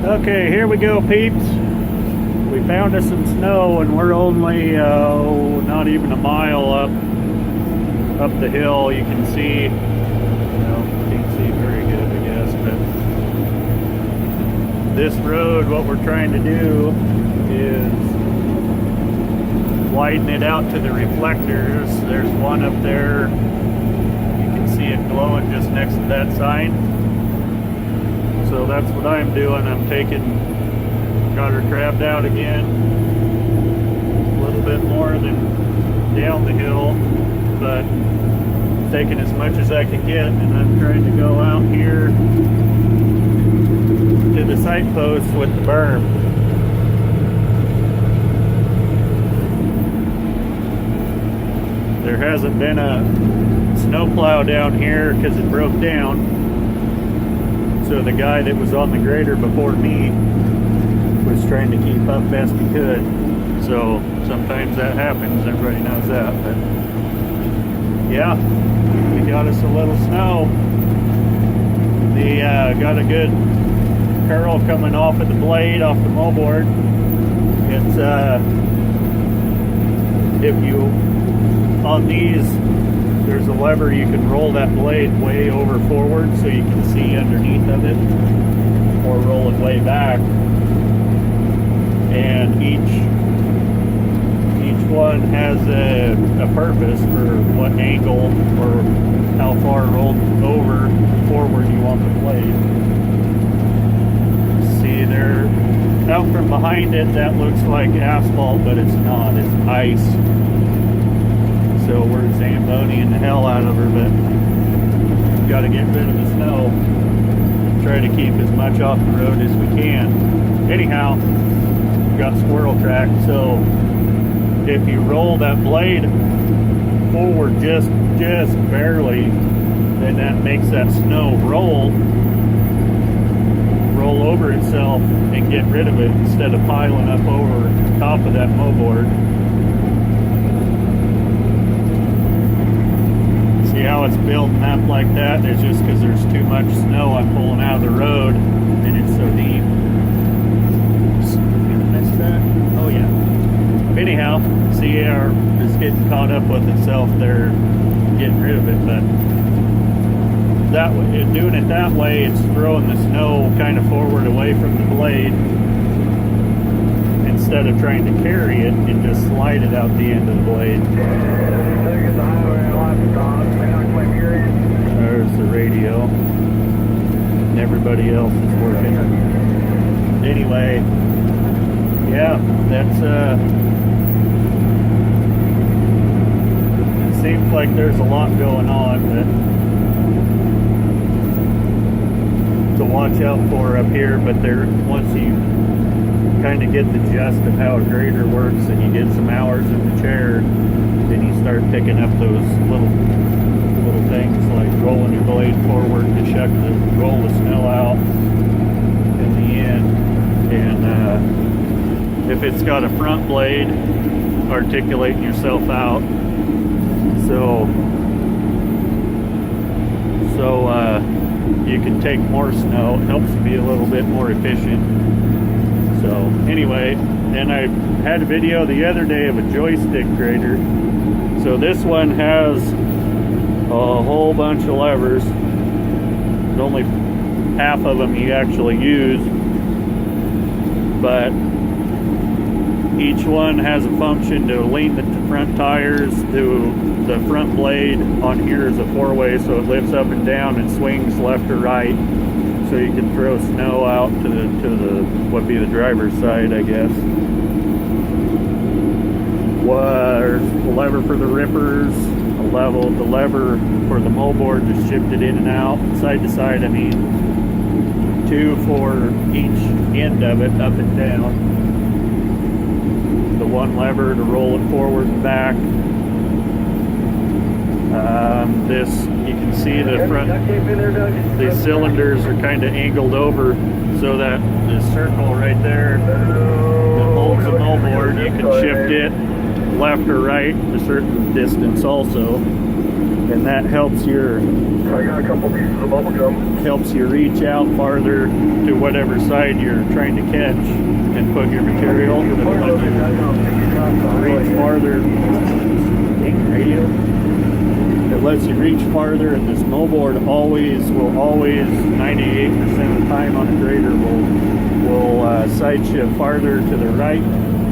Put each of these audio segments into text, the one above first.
Okay, here we go, peeps. We found us some snow and we're only not even a mile up the hill. You can see, you can't see very good, I guess, but this road, what we're trying to do is widen it out to the reflectors. There's one up there. You can see it glowing just next to that sign. So that's what I'm doing. I'm got her crabbed out again. A little bit more than down the hill, but taking as much as I can get, and I'm trying to go out here to the sight post with the berm. There hasn't been a snowplow down here because it broke down. So the guy that was on the grader before me was trying to keep up best he could. So sometimes that happens, everybody knows that. But yeah, we got us a little snow. The got a good curl coming off of the blade, off the moldboard. It's if you, on these, there's a lever you can roll that blade way over forward so you can see underneath of it, or roll it way back. And each one has a purpose for what angle or how far rolled over forward you want the blade. See there, out from behind it, that looks like asphalt, but it's not, it's ice. So we're Zamboniing the hell out of her, but we've got to get rid of the snow. Try to keep as much off the road as we can. Anyhow, we've got squirrel track, so if you roll that blade forward just barely, then that makes that snow roll over itself and get rid of it instead of piling up over top of that moldboard. See how it's building up like that? It's just because there's too much snow I'm pulling out of the road and it's so deep. Gonna miss that? Oh yeah. Anyhow, see how it's getting caught up with itself there, getting rid of it, but that way, doing it that way, it's throwing the snow kind of forward away from the blade instead of trying to carry it and just slide it out the end of the blade. There's the radio. And everybody else is working. Anyway, yeah, that's it seems like there's a lot going on to watch out for up here, but once you kind of get the gist of how a grader works and you get some hours in the chair, then you start picking up those little things like rolling your blade forward to roll the snow out in the end. And if it's got a front blade, articulating yourself out. So you can take more snow. It helps you be a little bit more efficient. So anyway, and I had a video the other day of a joystick grader. So this one has a whole bunch of levers. There's only half of them you actually use, but each one has a function to lean the front tires. To the front blade on here is a four-way, so it lifts up and down and swings left or right, so you can throw snow out to the what would be the driver's side, I guess. There's a lever for the rippers, the lever for the moldboard to shift it in and out, side to side, I mean. Two for each end of it, up and down. The one lever to roll it forward and back. This, you can see the front, the cylinders are kind of angled over, so that the circle right there that holds the moldboard, you can shift it left or right a certain distance also. and that helps your I got a couple pieces of bubble gum. helps you reach out farther to whatever side you're trying to catch and put your material. It'll let you reach farther. Radio. It lets you reach farther, and the snowboard will always 98% of the time on a grader will side shift farther to the right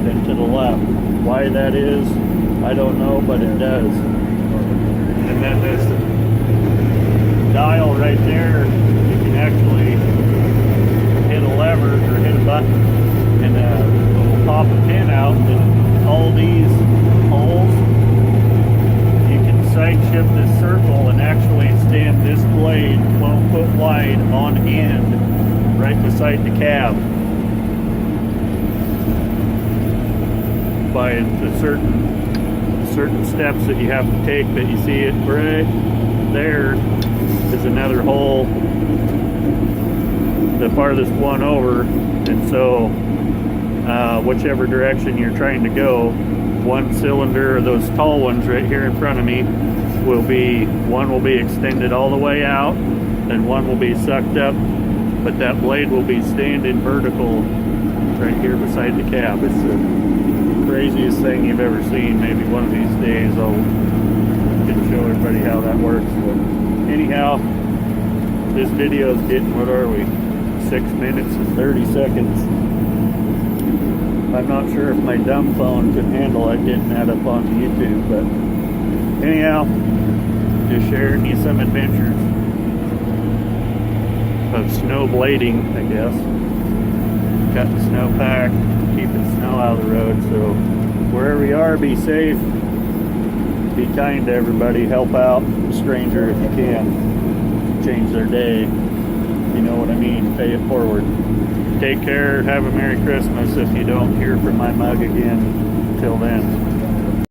than to the left. Why that is, I don't know, but it does. And then this dial right there, you can actually hit a lever or hit a button, and it will pop a pin out, and all these holes, you can side shift this circle and actually stand this blade 12 foot wide on end right beside the cab. By the certain steps that you have to take, that you see it right there is another hole, the farthest one over, and so whichever direction you're trying to go, one cylinder, or those tall ones right here in front of me, one will be extended all the way out, and one will be sucked up, but that blade will be standing vertical right here beside the cab. It's the craziest thing you've ever seen. Maybe one of these days I'll can show everybody how that works. But anyhow, this video is getting, what are we, 6 minutes and 30 seconds. I'm not sure if my dumb phone could handle it getting that up on YouTube, but anyhow, just sharing you some adventures of snow blading, I guess. Cutting snowpack, keeping snow out of the road. So wherever you are, be safe, be kind to everybody, help out a stranger if you can, change their day, you know what I mean, pay it forward. Take care, have a Merry Christmas if you don't hear from my mug again. Till then.